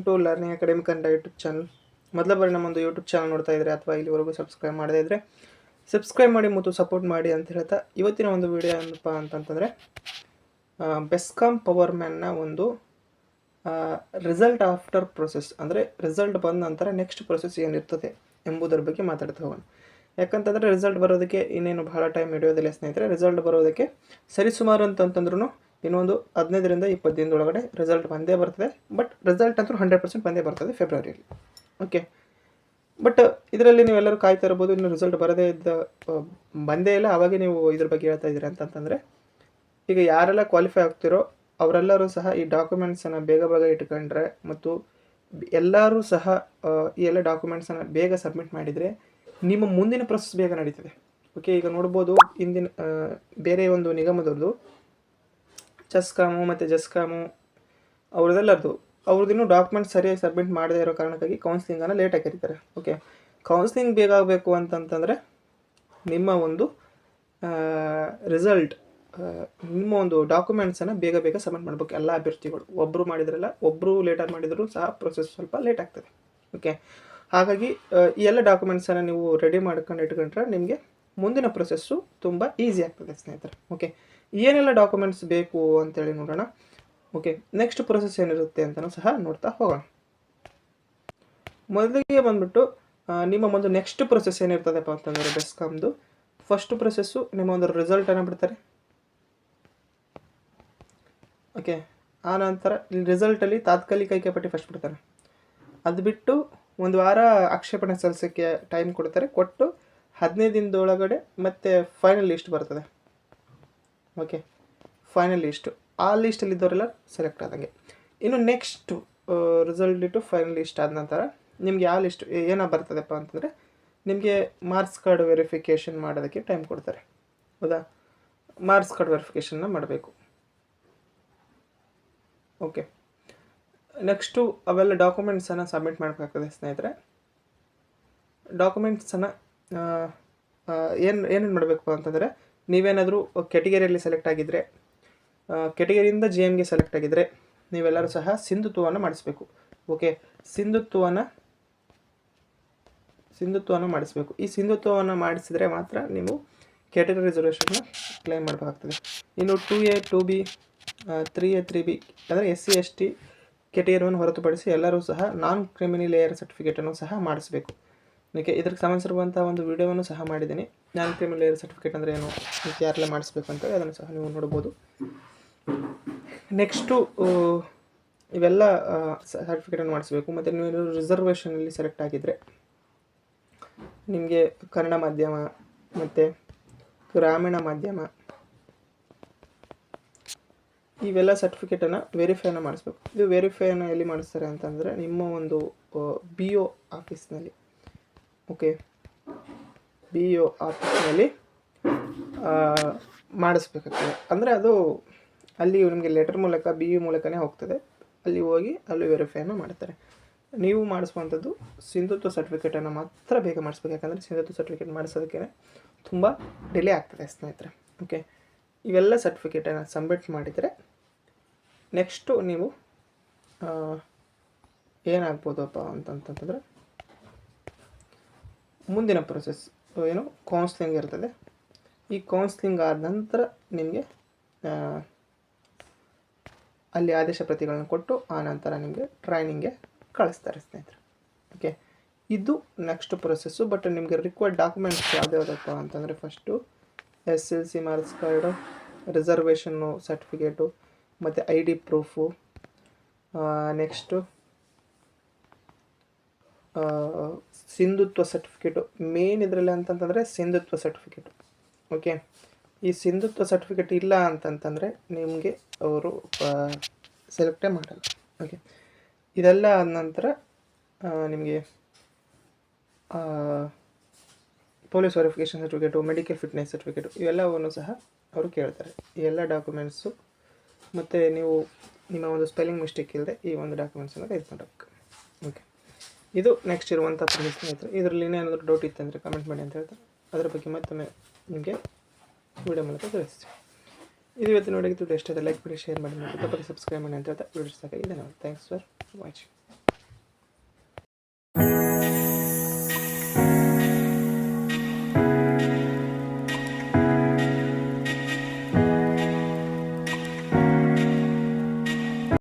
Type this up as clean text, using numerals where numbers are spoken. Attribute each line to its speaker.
Speaker 1: To learning academy Kannada YouTube channel. ಮೊದಲ ಬಾರಿ ನಮ್ಮೊಂದು YouTube channel ನೋಡ್ತಾ ಇದ್ದರೆ ಅಥವಾ ಇಲ್ಲಿವರೆಗೂ ಸಬ್ಸ್ಕ್ರೈಬ್ ಮಾಡದೇ ಇದ್ದರೆ ಸಬ್ಸ್ಕ್ರೈಬ್ ಮಾಡಿ ಮತ್ತು ಸಪೋರ್ಟ್ ಮಾಡಿ ಅಂತ ಹೇಳ್ತಾ, ಇವತ್ತಿನ ಒಂದು ವಿಡಿಯೋ ಏನಪ್ಪ ಅಂತಂತಂದರೆ ಬೆಸ್ಕಾಂ ಪವರ್ ಮ್ಯಾನ್ನ ಒಂದು ರಿಸಲ್ಟ್ ಆಫ್ಟರ್ ಪ್ರೊಸೆಸ್, ಅಂದರೆ ರಿಸಲ್ಟ್ ಬಂದ ನಂತರ ನೆಕ್ಸ್ಟ್ ಪ್ರೊಸೆಸ್ ಏನಿರ್ತದೆ ಎಂಬುದರ ಬಗ್ಗೆ ಮಾತಾಡ್ತಾ ಹೋಗೋಣ. ಯಾಕಂತಂದರೆ ರಿಸಲ್ಟ್ ಬರೋದಕ್ಕೆ ಇನ್ನೇನು ಬಹಳ ಟೈಮ್ ಹಿಡಿಯೋದಿಲ್ಲ ಸ್ನೇಹಿತರೆ. ರಿಸಲ್ಟ್ ಬರೋದಕ್ಕೆ ಸರಿಸುಮಾರು ಅಂತಂತಂದ್ರೂ ಇನ್ನೊಂದು 15ರಿಂದ 20 ದಿನದೊಳಗಡೆ ರಿಸಲ್ಟ್ ಬಂದೇ ಬರ್ತದೆ. ಬಟ್ ರಿಸಲ್ಟ್ ಅಂತೂ 100% ಬಂದೇ ಬರ್ತದೆ ಫೆಬ್ರವರಿಯಲ್ಲಿ. ಓಕೆ, ಬಟ್ ಇದರಲ್ಲಿ ನೀವೆಲ್ಲರೂ ಕಾಯ್ತಾ ಇರ್ಬೋದು, ಇನ್ನು ರಿಸಲ್ಟ್ ಬಂದೇ ಇಲ್ಲ, ಆವಾಗೇ ನೀವು ಇದ್ರ ಬಗ್ಗೆ ಹೇಳ್ತಾ ಇದ್ದೀರಿ ಅಂತಂತಂದರೆ, ಈಗ ಯಾರೆಲ್ಲ ಕ್ವಾಲಿಫೈ ಆಗ್ತಿರೋ ಅವರೆಲ್ಲರೂ ಸಹ ಈ ಡಾಕ್ಯುಮೆಂಟ್ಸನ್ನು ಬೇಗ ಇಟ್ಕೊಂಡ್ರೆ ಮತ್ತು ಎಲ್ಲರೂ ಸಹ ಈ ಎಲ್ಲ ಡಾಕ್ಯುಮೆಂಟ್ಸನ್ನು ಬೇಗ ಸಬ್ಮಿಟ್ ಮಾಡಿದರೆ ನಿಮ್ಮ ಮುಂದಿನ ಪ್ರೊಸೆಸ್ ಬೇಗ ನಡೀತದೆ. ಓಕೆ, ಈಗ ನೋಡ್ಬೋದು ಇಂದಿನ ಬೇರೆ ಒಂದು ನಿಗಮದವ್ರದ್ದು ಚೆಸ್ಕಾಮು ಮತ್ತು ಜಸ್ಕಾಮು ಅವ್ರದ್ದಿನ್ನೂ ಡಾಕ್ಯುಮೆಂಟ್ಸ್ ಸರಿಯಾಗಿ ಸಬ್ಮಿಟ್ ಮಾಡದೇ ಇರೋ ಕಾರಣಕ್ಕಾಗಿ ಕೌನ್ಸಿಲಿಂಗನ್ನು ಲೇಟಾಗಿ ಕರೀತಾರೆ. ಓಕೆ, ಕೌನ್ಸಿಲಿಂಗ್ ಬೇಗ ಆಗಬೇಕು ಅಂತಂತಂದರೆ ನಿಮ್ಮ ಒಂದು ರಿಸಲ್ಟ್, ನಿಮ್ಮ ಒಂದು ಡಾಕ್ಯುಮೆಂಟ್ಸನ್ನು ಬೇಗ ಸಬ್ಮಿಟ್ ಮಾಡಬೇಕು ಎಲ್ಲ ಅಭ್ಯರ್ಥಿಗಳು. ಒಬ್ಬರು ಮಾಡಿದ್ರಲ್ಲ, ಒಬ್ಬರು ಲೇಟಾಗಿ ಮಾಡಿದರೂ ಸಹ ಪ್ರೊಸೆಸ್ ಸ್ವಲ್ಪ ಲೇಟ್ ಆಗ್ತದೆ. ಓಕೆ, ಹಾಗಾಗಿ ಈ ಎಲ್ಲ ಡಾಕ್ಯುಮೆಂಟ್ಸನ್ನು ನೀವು ರೆಡಿ ಮಾಡ್ಕೊಂಡು ಇಟ್ಕೊಂಡ್ರೆ ನಿಮಗೆ ಮುಂದಿನ ಪ್ರೊಸೆಸ್ಸು ತುಂಬ ಈಸಿ ಆಗ್ತದೆ ಸ್ನೇಹಿತರೆ. ಓಕೆ, ಏನೆಲ್ಲ ಡಾಕ್ಯುಮೆಂಟ್ಸ್ ಬೇಕು ಅಂತೇಳಿ ನೋಡೋಣ. ಓಕೆ, ನೆಕ್ಸ್ಟ್ ಪ್ರೊಸೆಸ್ ಏನಿರುತ್ತೆ ಅಂತಲೂ ಸಹ ನೋಡ್ತಾ ಹೋಗೋಣ. ಮೊದಲಿಗೆ ಬಂದ್ಬಿಟ್ಟು ನಿಮ್ಮ ಒಂದು ನೆಕ್ಸ್ಟ್ ಪ್ರೊಸೆಸ್ ಏನಿರ್ತದಪ್ಪ ಅಂತಂದರೆ ಬೆಸ್ಕಾಮ್ದು ಫಸ್ಟ್ ಪ್ರೊಸೆಸ್ಸು ನಿಮ್ಮ ಒಂದು ರಿಸಲ್ಟನ್ನು ಬಿಡ್ತಾರೆ. ಓಕೆ, ಆ ನಂತರ ಇಲ್ಲಿ ರಿಸಲ್ಟಲ್ಲಿ ತಾತ್ಕಾಲಿಕ ಆಯ್ಕೆ ಪಟ್ಟಿ ಫಸ್ಟ್ ಬಿಡ್ತಾರೆ. ಅದು ಬಿಟ್ಟು ಒಂದು ವಾರ ಆಕ್ಷೇಪಣೆ ಸಲ್ಲಿಸೋಕ್ಕೆ ಟೈಮ್ ಕೊಡ್ತಾರೆ. ಕೊಟ್ಟು 15 ದಿನದೊಳಗಡೆ ಮತ್ತೆ ಫೈನಲ್ ಲಿಸ್ಟ್ ಬರ್ತದೆ. ಓಕೆ, ಫೈನಲ್ ಲಿಸ್ಟು, ಆ ಲೀಸ್ಟಲ್ಲಿದ್ದವರೆಲ್ಲ ಸೆಲೆಕ್ಟ್ ಆದಂಗೆ. ಇನ್ನು ನೆಕ್ಸ್ಟು ರಿಸಲ್ಟ್ ಇಟ್ಟು ಫೈನಲ್ ಲಿಸ್ಟ್ ಆದ ನಂತರ ನಿಮ್ಗೆ ಯಾವ ಲಿಸ್ಟ್ ಏನೋ ಬರ್ತದಪ್ಪ ಅಂತಂದರೆ, ನಿಮಗೆ ಮಾರ್ಕ್ಸ್ ಕಾರ್ಡ್ ವೆರಿಫಿಕೇಷನ್ ಮಾಡೋದಕ್ಕೆ ಟೈಮ್ ಕೊಡ್ತಾರೆ. ಹೌದಾ, ಮಾರ್ಕ್ಸ್ ಕಾರ್ಡ್ ವೆರಿಫಿಕೇಷನ್ನ ಮಾಡಬೇಕು. ಓಕೆ, ನೆಕ್ಸ್ಟು ಅವೆಲ್ಲ ಡಾಕ್ಯುಮೆಂಟ್ಸನ್ನು ಸಬ್ಮಿಟ್ ಮಾಡಬೇಕಾಗ್ತದೆ ಸ್ನೇಹಿತರೆ. ಡಾಕ್ಯುಮೆಂಟ್ಸನ್ನು ಏನೇನು ಮಾಡಬೇಕು ಅಂತಂದರೆ, ನೀವೇನಾದರೂ ಕೆಟಗರಿಯಲ್ಲಿ ಸೆಲೆಕ್ಟ್ ಆಗಿದ್ದರೆ, ಕೆಟಗರಿಯಿಂದ GMಗೆ ಸೆಲೆಕ್ಟ್ ಆಗಿದ್ದರೆ ನೀವೆಲ್ಲರೂ ಸಹ ಸಿಂಧುತ್ವವನ್ನು ಮಾಡಿಸ್ಬೇಕು. ಓಕೆ, ಸಿಂಧುತ್ವವನ್ನು ಮಾಡಿಸ್ಬೇಕು. ಈ ಸಿಂಧುತ್ವವನ್ನು ಮಾಡಿಸಿದರೆ ಮಾತ್ರ ನೀವು ಕೆಟಗರಿ ರಿಸರ್ವೇಷನ್ನ ಕ್ಲೈಮ್ ಮಾಡಬೇಕಾಗ್ತದೆ. ಇನ್ನು 2A 2B 3A 3B ಅಂದರೆ SC ST ಕೆಟಗರಿಯನ್ನು ಹೊರತುಪಡಿಸಿ ಎಲ್ಲರೂ ಸಹ ನಾನ್ ಕ್ರಿಮಿನಿ ಲೇಯರ್ ಸರ್ಟಿಫಿಕೇಟನ್ನು ಸಹ ಮಾಡಿಸ್ಬೇಕು. ಓಕೆ, ಇದಕ್ಕೆ ಸಂಬಂಧಿಸಿರುವಂಥ ಒಂದು ವಿಡಿಯೋವನ್ನು ಸಹ ಮಾಡಿದ್ದೀನಿ. ನಾನ್ ಕ್ರಿಮಿನಿ ಲೇಯರ್ ಸರ್ಟಿಫಿಕೇಟ್ ಅಂದರೆ ಏನು, ಮತ್ತು ಯಾರೆಲ್ಲ ಮಾಡಿಸ್ಬೇಕು ಅಂತ ಅದನ್ನು ಸಹ ನೀವು ನೋಡ್ಬೋದು. ನೆಕ್ಸ್ಟು ಇವೆಲ್ಲ ಸರ್ಟಿಫಿಕೇಟನ್ನು ಮಾಡಿಸ್ಬೇಕು. ಮತ್ತು ನೀವು ರಿಸರ್ವೇಷನಲ್ಲಿ ಸೆಲೆಕ್ಟ್ ಆಗಿದ್ದರೆ ನಿಮಗೆ ಕನ್ನಡ ಮಾಧ್ಯಮ ಮತ್ತು ಗ್ರಾಮೀಣ ಮಾಧ್ಯಮ ಇವೆಲ್ಲ ಸರ್ಟಿಫಿಕೇಟನ್ನು ವೆರಿಫೈನ ಮಾಡಿಸ್ಬೇಕು. ಇದು ವೆರಿಫೈನ ಎಲ್ಲಿ ಮಾಡಿಸ್ತಾರೆ ಅಂತಂದರೆ ನಿಮ್ಮ ಒಂದು BO ಆಫೀಸ್ನಲ್ಲಿ. ಓಕೆ, BO ಆಫೀಸ್ನಲ್ಲಿ ಮಾಡಿಸ್ಬೇಕಾಗ್ತದೆ. ಅಂದರೆ ಅದು ಅಲ್ಲಿ ನಿಮಗೆ ಲೆಟರ್ ಮೂಲಕ BO ಮೂಲಕನೇ ಹೋಗ್ತದೆ. ಅಲ್ಲಿ ಹೋಗಿ ಅಲ್ಲಿ ವೆರಿಫೈನ ಮಾಡ್ತಾರೆ. ನೀವು ಮಾಡಿಸುವಂಥದ್ದು ಸಿಂಧುತ್ವ ಸರ್ಟಿಫಿಕೇಟನ್ನು ಮಾತ್ರ ಬೇಗ ಮಾಡಿಸ್ಬೇಕು. ಯಾಕಂದರೆ ಸಿಂಧುತ್ವ ಸರ್ಟಿಫಿಕೇಟ್ ಮಾಡಿಸೋದಕ್ಕೆ ತುಂಬ ಡಿಲೇ ಆಗ್ತದೆ ಸ್ನೇಹಿತರೆ. ಓಕೆ, ಇವೆಲ್ಲ ಸರ್ಟಿಫಿಕೇಟನ್ನು ಸಬ್ಮಿಟ್ ಮಾಡಿದರೆ ನೆಕ್ಸ್ಟು ನೀವು ಏನಾಗ್ಬೋದಪ್ಪ ಅಂತಂತಂದರೆ, ಮುಂದಿನ ಪ್ರೊಸೆಸ್ ಏನು ಕೌನ್ಸ್ಲಿಂಗ್ ಇರ್ತದೆ. ಈ ಕೌನ್ಸ್ಲಿಂಗ್ ಆದ ನಂತರ ನಿಮಗೆ ಅಲ್ಲಿ ಆದೇಶ ಪ್ರತಿಗಳನ್ನು ಕೊಟ್ಟು ಆ ನಂತರ ನಿಮಗೆ ಟ್ರೈನಿಂಗ್ಗೆ ಕಳಿಸ್ತಾರೆ ಸ್ನೇಹಿತರೆ. ಓಕೆ, ಇದು ನೆಕ್ಸ್ಟ್ ಪ್ರೊಸೆಸ್ಸು. ಬಟ್ ನಿಮಗೆ ರಿಕ್ವೈರ್ಡ್ ಡಾಕ್ಯುಮೆಂಟ್ಸ್ ಯಾವುದ್ಯಾವುದಪ್ಪ ಅಂತಂದರೆ, first SLC marks card, reservation certificate ಮತ್ತು ID ಪ್ರೂಫು. ನೆಕ್ಸ್ಟು ಸಿಂಧುತ್ವ ಸರ್ಟಿಫಿಕೇಟು. ಮೇನ್ ಇದರಲ್ಲಿ ಅಂತಂತಂದರೆ ಸಿಂಧುತ್ವ ಸರ್ಟಿಫಿಕೇಟು. ಓಕೆ, ಈ ಸಿಂಧುತ್ವ ಸರ್ಟಿಫಿಕೇಟ್ ಇಲ್ಲ ಅಂತಂತಂದರೆ ನಿಮಗೆ ಅವರು ಸೆಲೆಕ್ಟೇ ಮಾಡಲ್ಲ. ಓಕೆ, ಇದೆಲ್ಲ ಆದ ನಂತರ ನಿಮಗೆ police verification certificate, medical fitness certificate ಇವೆಲ್ಲವನ್ನು ಸಹ ಅವರು ಕೇಳ್ತಾರೆ. ಈ ಎಲ್ಲ ಡಾಕ್ಯುಮೆಂಟ್ಸು ಮತ್ತು ನೀವು ನಿಮ್ಮ ಒಂದು ಸ್ಪೆಲ್ಲಿಂಗ್ ಮಿಸ್ಟೇಕ್ ಇಲ್ಲದೆ ಈ ಒಂದು ಡಾಕ್ಯುಮೆಂಟ್ಸನ್ನು ತೆಗೆದುಕೊಂಡೋಗ್ಬೇಕು. ಓಕೆ, ಇದು ನೆಕ್ಸ್ಟ್ ಇರುವಂಥ ಪ್ರೊಸೆಸ್ ಸ್ನೇಹಿತರೆ. ಇದರಲ್ಲಿ ಏನಾದರೂ ಡೌಟ್ ಇತ್ತಂದರೆ ಕಮೆಂಟ್ ಮಾಡಿ ಅಂತ ಹೇಳ್ತಾರೆ. ಅದರ ಬಗ್ಗೆ ಮತ್ತೊಮ್ಮೆ ನಿಮಗೆ ವಿಡಿಯೋ ಮೂಲಕ ತಿಳಿಸ್ತೀವಿ. ಇದು ಇವತ್ತಿನ ವಿಡಿಯೋಗೆ ಇಷ್ಟ ಆದರೆ ಲೈಕ್ ಮಾಡಿ, ಶೇರ್ ಮಾಡಿ ಮತ್ತು ತಪ್ಪದೆ ಸಬ್ಸ್ಕ್ರೈಬ್ ಮಾಡಿ ಅಂತ ಹೇಳ್ತಾ ವಿಡಿಯೋಸ್ ಸಾಕಾಗಿ ಧನ್ಯವಾದ. Thanks for watching.